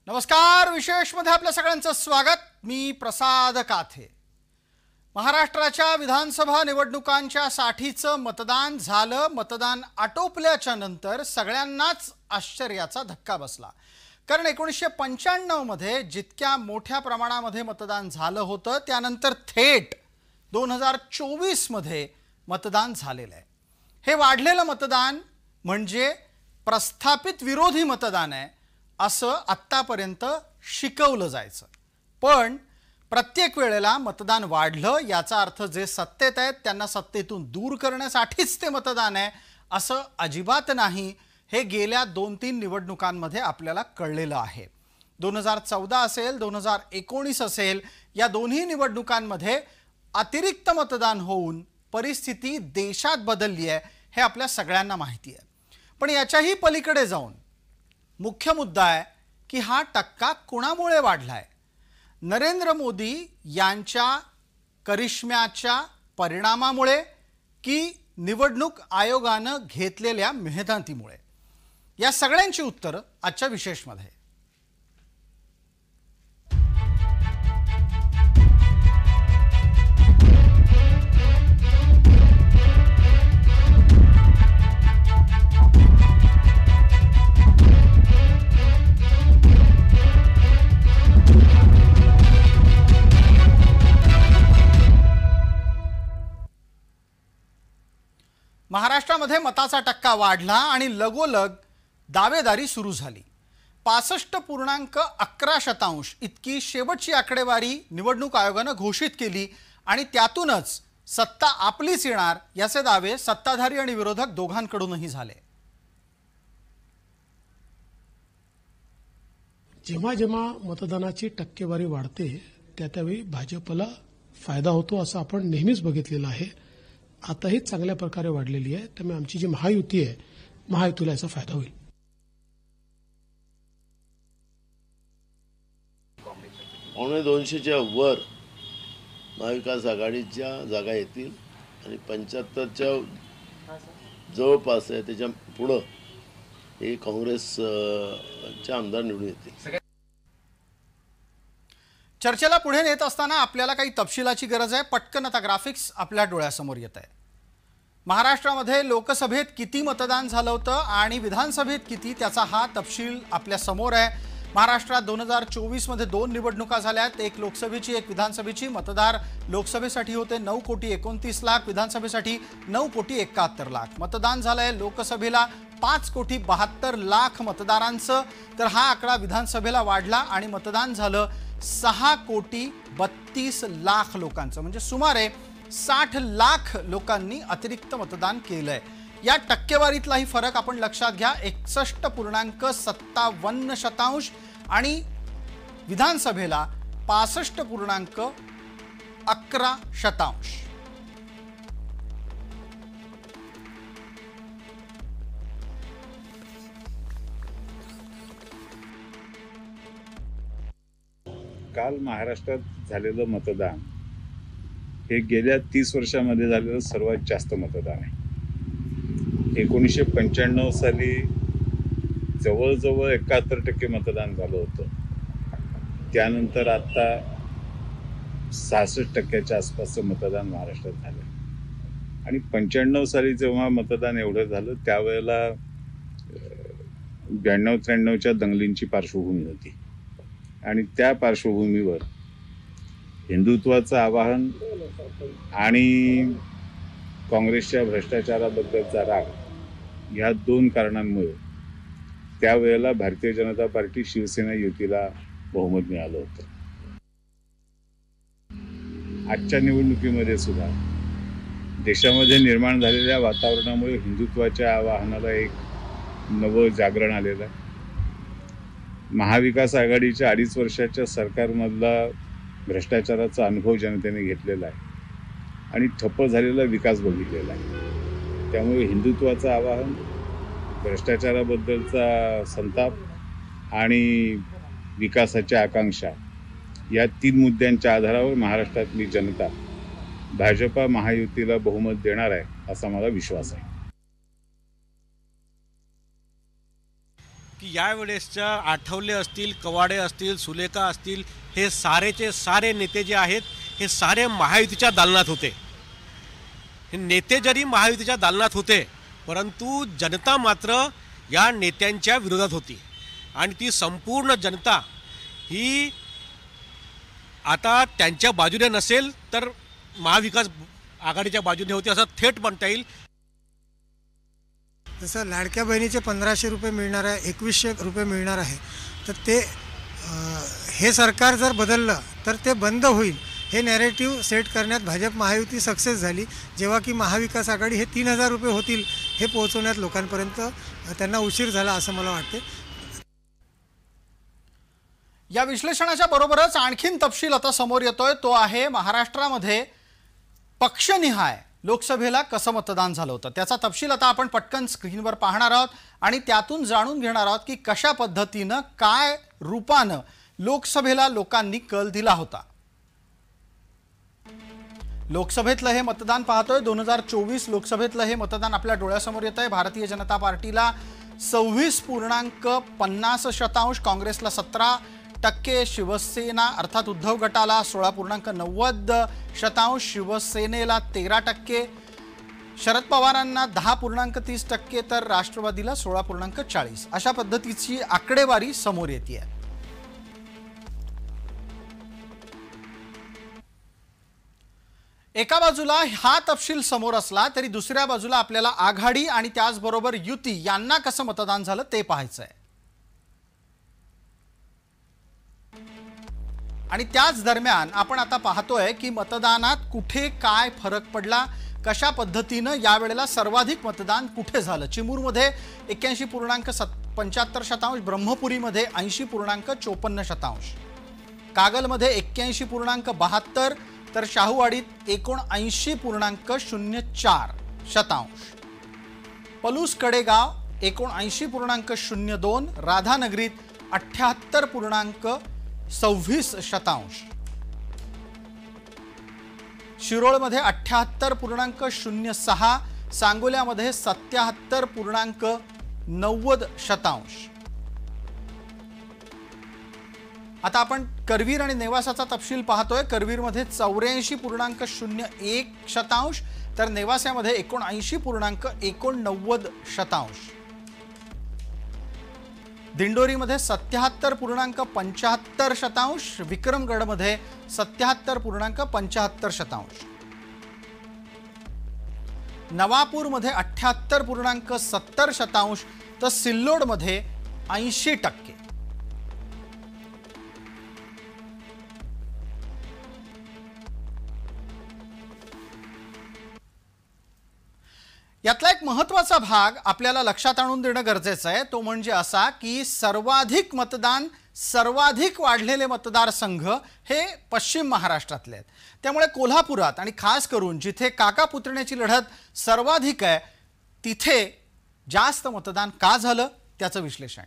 नमस्कार. विशेषमध्ये आपल्या सगळ्यांचं स्वागत. मी प्रसाद काथे. महाराष्ट्राच्या विधानसभा निवडणुकांच्या साठीचं मतदान झालं. मतदान आटोपल्याच्या नंतर सगळ्यांनाच आश्चर्याचा धक्का बसला. कारण 1995 मध्ये जितक्या मोठ्या प्रमाणामध्ये मतदान झालं होतं त्यानंतर थेट 2024 मध्ये मतदान झालेलं आहे. हे वाढलेलं मतदान म्हणजे प्रस्थापित विरोधी मतदान आहे असं आत्तापर्यंत शिकवलं जायचं. पण प्रत्येक वेळेला मतदान वाढलं याचा अर्थ जे सत्तेत आहेत त्यांना सत्तेतून दूर करण्यासाठीच ते मतदान आहे असं अजिबात नाही. हे गेल्या 2-3 निवडणुकांमध्ये आपल्याला कळलेलं आहे. 2014 असेल 2019 असेल या दोन्ही निवडणुकांमध्ये अतिरिक्त मतदान होऊन परिस्थिती देशात बदलली आहे हे आपल्या सगळ्यांना माहिती आहे. पण याच्याही पलीकडे जाऊन मुख्य मुद्दा आहे की हा टक्का कोणामुळे वाढलाय. नरेंद्र मोदी यांच्या करिश्म्याच्या परिणामामुळे की निवडणूक आयोगानं घेतलेल्या मेहनतीमुळे. या सगळ्यांची उत्तरं आजच्या विशेषमध्ये. महाराष्ट्रामध्ये मताचा टक्का वाढला आणि लगोलग दावेदारी सुरू झाली. 65.11% इतकी शेवटची आकडेवारी निवडणूक आयोगानं घोषित केली आणि त्यातूनच सत्ता आपलीच येणार याचे दावे सत्ताधारी आणि विरोधक दोघांकडूनही झाले. जेव्हा जेव्हा मतदानाची टक्केवारी वाढते त्यावेळी भाजपला फायदा होतो असं आपण नेहमीच बघितलेलं आहे. आताही चांगल्या प्रकारे वाढलेली आहे. त्यामुळे आमची जी महायुती आहे महायुतीला याचा फायदा होईल. पावणे 200च्या वर महाविकास आघाडीच्या जागा येतील आणि 75च्या जवळपास आहे. त्याच्या पुढं हे काँग्रेसचे आमदार निवडून येतील. चर्चेला पुढे नेत असताना आपल्याला काही तपशिलाची गरज आहे. पटकन आता ग्राफिक्स आपल्या डोळ्यासमोर येत आहे. महाराष्ट्रामध्ये लोकसभेत किती मतदान झालं होतं आणि विधानसभेत किती त्याचा हा तपशील आपल्या समोर आहे. महाराष्ट्रात 2024 मध्ये 2 निवडणुका झाल्यात. एक लोकसभेची एक विधानसभेची. मतदार लोकसभेसाठी होते 9,29,00,000, विधानसभेसाठी 9,71,00,000. मतदान झालंय लोकसभेला 5,72,00,000 मतदारांचं. तर हा आकडा विधानसभेला वाढला आणि मतदान झालं 6,32,00,000 लोकांचं. म्हणजे सुमारे 60,00,000 लोकांनी अतिरिक्त मतदान केलंय. या टक्केवारीतलाही फरक आपण लक्षात घ्या. 61.57% आणि विधानसभेला 65.11%. काल महाराष्ट्रात झालेलं मतदान हे गेल्या 30 वर्षामध्ये झालेलं सर्वात जास्त मतदान आहे. 1995 साली जवळजवळ 71% मतदान झालं होतं. त्यानंतर आता 66% आसपासचं मतदान महाराष्ट्रात झालं. आणि 95 साली जेव्हा मतदान एवढं झालं त्यावेळेला 92-93च्या दंगलींची पार्श्वभूमी होती आणि त्या पार्श्वभूमीवर हिंदुत्वाचं आवाहन आणि काँग्रेसच्या भ्रष्टाचाराबद्दलचा राग या 2 कारणांमुळे त्यावेळेला भारतीय जनता पार्टी शिवसेना युतीला बहुमत मिळालं होतं. आजच्या निवडणुकीमध्ये सुद्धा देशामध्ये निर्माण झालेल्या वातावरणामुळे हिंदुत्वाच्या आवाहनाला एक नवं जागरण आलेलं आहे. महाविकास आघाडीच्या 2.5 वर्षाच्या सरकारमधला भ्रष्टाचाराचा अनुभव जनतेने घेतलेला आहे आणि ठप्प झालेला विकास बघितलेला आहे. त्यामुळे हिंदुत्वाचं आवाहन, भ्रष्टाचाराबद्दलचा संताप आणि विकासाच्या आकांक्षा या 3 मुद्द्यांच्या आधारावर महाराष्ट्रातली जनता भाजपा महायुतीला बहुमत देणार आहे असा मला विश्वास आहे. की यावेळेसच्या आठवले असतील, कवाडे असतील, सुलेखा असतील, हे सारेचे सारे नेते जे आहेत हे सारे महायुतीच्या दालनात होते. हे नेते जरी महायुतीच्या दालनात होते, परंतु जनता मात्र या नेत्यांच्या विरोधात होती. आणि ती संपूर्ण जनता ही आता त्यांच्या बाजूने नसेल तर महाविकास आघाडीच्या बाजूने होती असं थेट म्हणता येईल. जसं लाडक्या बहिणीचे 1500 रुपये मिळणार आहे, 2100 रुपये मिळणार आहे, तर ते हे सरकार जर बदललं तर ते बंद होईल. हे नॅरेटिव्ह सेट करण्यात भाजप महायुती सक्सेस झाली. जेव्हा की महाविकास आघाडी हे 3000 रुपये होतील हे पोहोचवण्यात लोकांपर्यंत त्यांना उशीर झाला असं मला वाटते. या विश्लेषणाच्या बरोबरच आणखीन तपशील आता समोर येतोय, तो आहे महाराष्ट्रामध्ये पक्षनिहाय लोकसभेला कसं मतदान झालं होतं. त्याचा तपशील आता आपण पटकन स्क्रीनवर पाहणार आहोत आणि त्यातून जाणून घेणार आहोत की कशा पद्धतीनं काय रूपानं लोकसभेला लोकांनी कल दिला होता. लोकसभेतलं हे मतदान पाहतोय. 2024 लोकसभेतलं हे मतदान आपल्या डोळ्यासमोर येत आहे. भारतीय जनता पार्टीला 26.50%, काँग्रेसला 17%, शिवसेना अर्थात उद्धव गटाला 16.90%, शिवसेनेला 13%, शरद पवारांना 10.30%, तर राष्ट्रवादीला 16.40%. अशा पद्धतीची आकडेवारी समोर येते आहे. एका बाजूला हा तपशील समोर असला तरी दुसऱ्या बाजूला आपल्याला आघाडी आणि त्याचबरोबर युती यांना कसं मतदान झालं ते पाहायचं आहे. आणि त्याच दरम्यान आपण आता पाहतोय की मतदानात कुठे काय फरक पडला, कशा पद्धतीनं यावेळेला सर्वाधिक मतदान कुठे झालं. चिमूरमध्ये 81.75%, ब्रह्मपुरीमध्ये 80.54%, कागलमध्ये 81.72%, तर शाहूवाडीत 79.04%, पलूस कडेगाव 79.02%, राधानगरीत 78.26%, शिरोळमध्ये 78.06%, सांगोल्यामध्ये 77.90%. आता आपण करवीर आणि नेवासाचा तपशील पाहतोय. करवीरमध्ये 84.01%, तर नेवासामध्ये 79.89%, दिंडोरीमध्ये 77.75%, विक्रमगडमध्ये 77.75%, नवापूरमध्ये 78.70%, तर सिल्लोडमध्ये 80%. यातला एक महत्त्वाचा भाग आपल्याला लक्षात आणून देणं गरजेचं आहे, तो म्हणजे असा की सर्वाधिक मतदान, सर्वाधिक वाढलेले मतदारसंघ हे पश्चिम महाराष्ट्रातले आहेत. त्यामुळे कोल्हापुरात आणि खास करून जिथे काका पुतण्याची लढत सर्वाधिक आहे तिथे जास्त मतदान का झालं त्याचं विश्लेषण.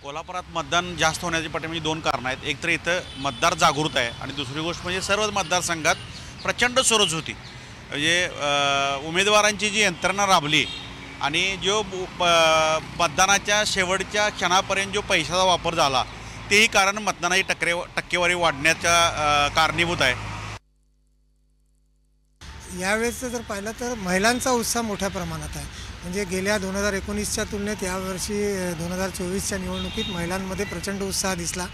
कोल्हापुरात मतदान जास्त होण्याची पाठीमागे 2 कारणं आहेत. एक तर इथं मतदार जागृत आहे आणि दुसरी गोष्ट म्हणजे सर्व मतदारसंघात प्रचंड सोरस होती. म्हणजे उमेदवारांची जी यंत्रणा राबली आणि जो मतदानाच्या शेवटच्या क्षणापर्यंत जो पैशाचा वापर झाला तेही कारण मतदानाची टक्केवारी वाढण्याच्या कारणीभूत आहे. यावेळेचं जर पाहिलं तर महिलांचा उत्साह मोठ्या प्रमाणात आहे. म्हणजे गेल्या 2019च्या तुलनेत यावर्षी 2024च्या निवडणुकीत महिलांमध्ये प्रचंड उत्साह दिसला.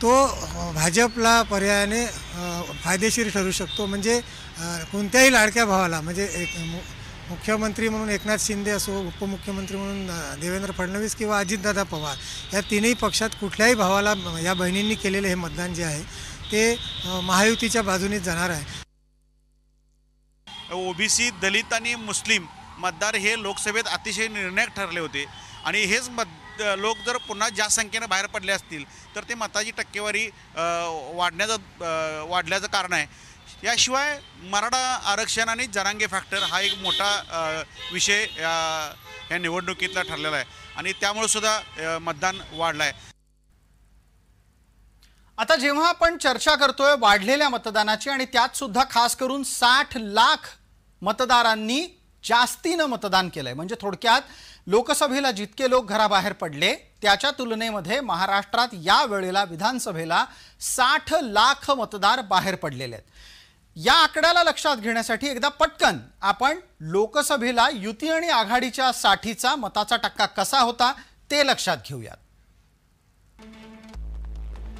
तो भाजपला पर्यायाने फायदेशीर ठरू शकतो. म्हणजे कोणत्याही लाडक्या भावाला, म्हणजे एक मुख्यमंत्री म्हणून एकनाथ शिंदे असो, उपमुख्यमंत्री म्हणून देवेंद्र फडणवीस किंवा अजितदादा पवार, या तिन्ही पक्षात कुठल्याही भावाला या बहिणींनी केलेले हे मतदान जे आहे ते महायुतीच्या बाजूनेच जाणार आहे. ओबीसी, दलित आणि मुस्लिम मतदार हे लोकसभेत अतिशय निर्णायक ठरले होते आणि हेच लोक जर पुन्हा जास्त संख्येने बाहेर पडले असतील तर ते मताची टक्केवारी वाढल्याचं कारण आहे. याशिवाय मराठा आरक्षण आणि जरांगे फॅक्टर हा एक मोठा विषय या निवडणुकीतला ठरलेला आहे आणि त्यामुळे सुद्धा मतदान वाढलं आहे. आता जेव्हा आपण चर्चा करतोय वाढलेल्या मतदानाची आणि त्यात सुद्धा खास करून 60 लाख मतदारांनी जास्तीनं मतदान केलंय. म्हणजे थोडक्यात लोकसभेला जितके लोक घराबाहेर पडले त्याच्या तुलनेमध्ये महाराष्ट्रात या वेळेला विधानसभेला 60 लाख मतदार बाहेर पडलेले आहेत. या आकड्याला लक्षात घेण्यासाठी एकदा पटकन आपण लोकसभेला युती आणि आघाडीच्या साठीचा मताचा टक्का कसा होता ते लक्षात घेऊयात.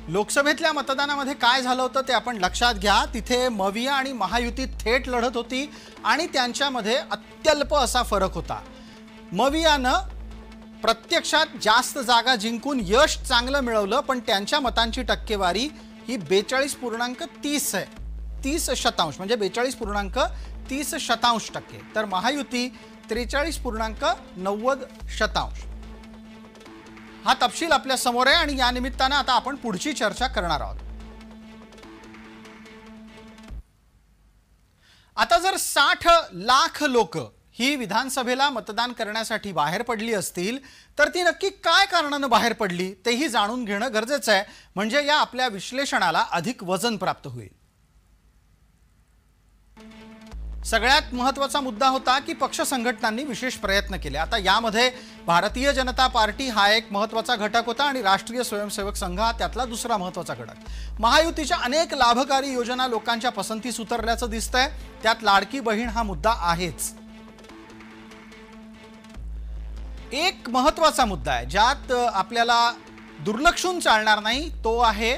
लोकसभेतल्या मतदानामध्ये काय झालं होतं ते आपण लक्षात घ्या. तिथे मविया आणि महायुती थेट लढत होती आणि त्यांच्यामध्ये अत्यल्प असा फरक होता. मवियानं प्रत्यक्षात जास्त जागा जिंकून यश चांगलं मिळवलं, पण त्यांच्या मतांची टक्केवारी ही 42.30 आहे. 30% म्हणजे 42.30%. तर महायुती 43.90%. हा तपशील आपल्या समोर आहे आणि या निमित्तानं आता आपण पुढची चर्चा करणार आहोत. आता जर 60 लाख लोक ही विधानसभेला मतदान करण्यासाठी बाहेर पडली असतील तर ती नक्की काय कारणानं बाहेर पडली तेही जाणून घेणं गरजेचं आहे. म्हणजे या आपल्या विश्लेषणाला अधिक वजन प्राप्त होईल. सगळ्यात महत्त्वाचा मुद्दा होता की पक्ष संघटनांनी विशेष प्रयत्न केले. आता यामध्ये भारतीय जनता पार्टी हा एक महत्त्वाचा घटक होता आणि राष्ट्रीय स्वयंसेवक संघ हा त्यातला दुसरा महत्त्वाचा घटक. महायुतीच्या अनेक लाभकारी योजना लोकांच्या पसंतीस उतरल्याचं दिसतंय. त्यात लाडकी बहीण हा मुद्दा आहेच. एक महत्त्वाचा मुद्दा आहे ज्यात आपल्याला दुर्लक्षून चालणार नाही, तो आहे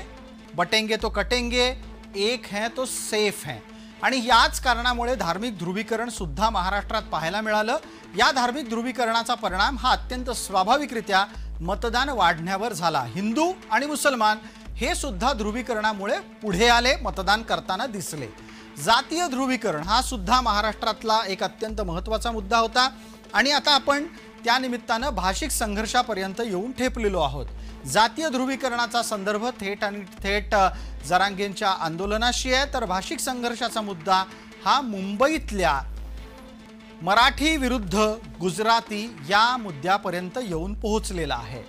बटेंगे तो कटेंगे, एक है तो सेफ है. आणि याच कारणामुळे धार्मिक ध्रुवीकरण सुद्धा महाराष्ट्रात पाहायला मिळालं. या धार्मिक ध्रुवीकरणाचा परिणाम हा अत्यंत स्वाभाविकरित्या मतदान वाढण्यावर झाला. हिंदू आणि मुसलमान हे सुद्धा ध्रुवीकरणामुळे पुढे आले, मतदान करताना दिसले. जातीय ध्रुवीकरण हा सुद्धा महाराष्ट्रातला एक अत्यंत महत्त्वाचा मुद्दा होता आणि आता आपण त्या निमित्तानं भाषिक संघर्षापर्यंत येऊन ठेपलेलो आहोत. जातीय ध्रुवीकरणाचा संदर्भ थेट जरांगेंच्या आंदोलनाशी आहे, तर भाषिक संघर्षाचा मुद्दा हा मुंबईतल्या मराठी विरुद्ध गुजराती या मुद्द्यापर्यंत येऊन पोहोचलेला आहे.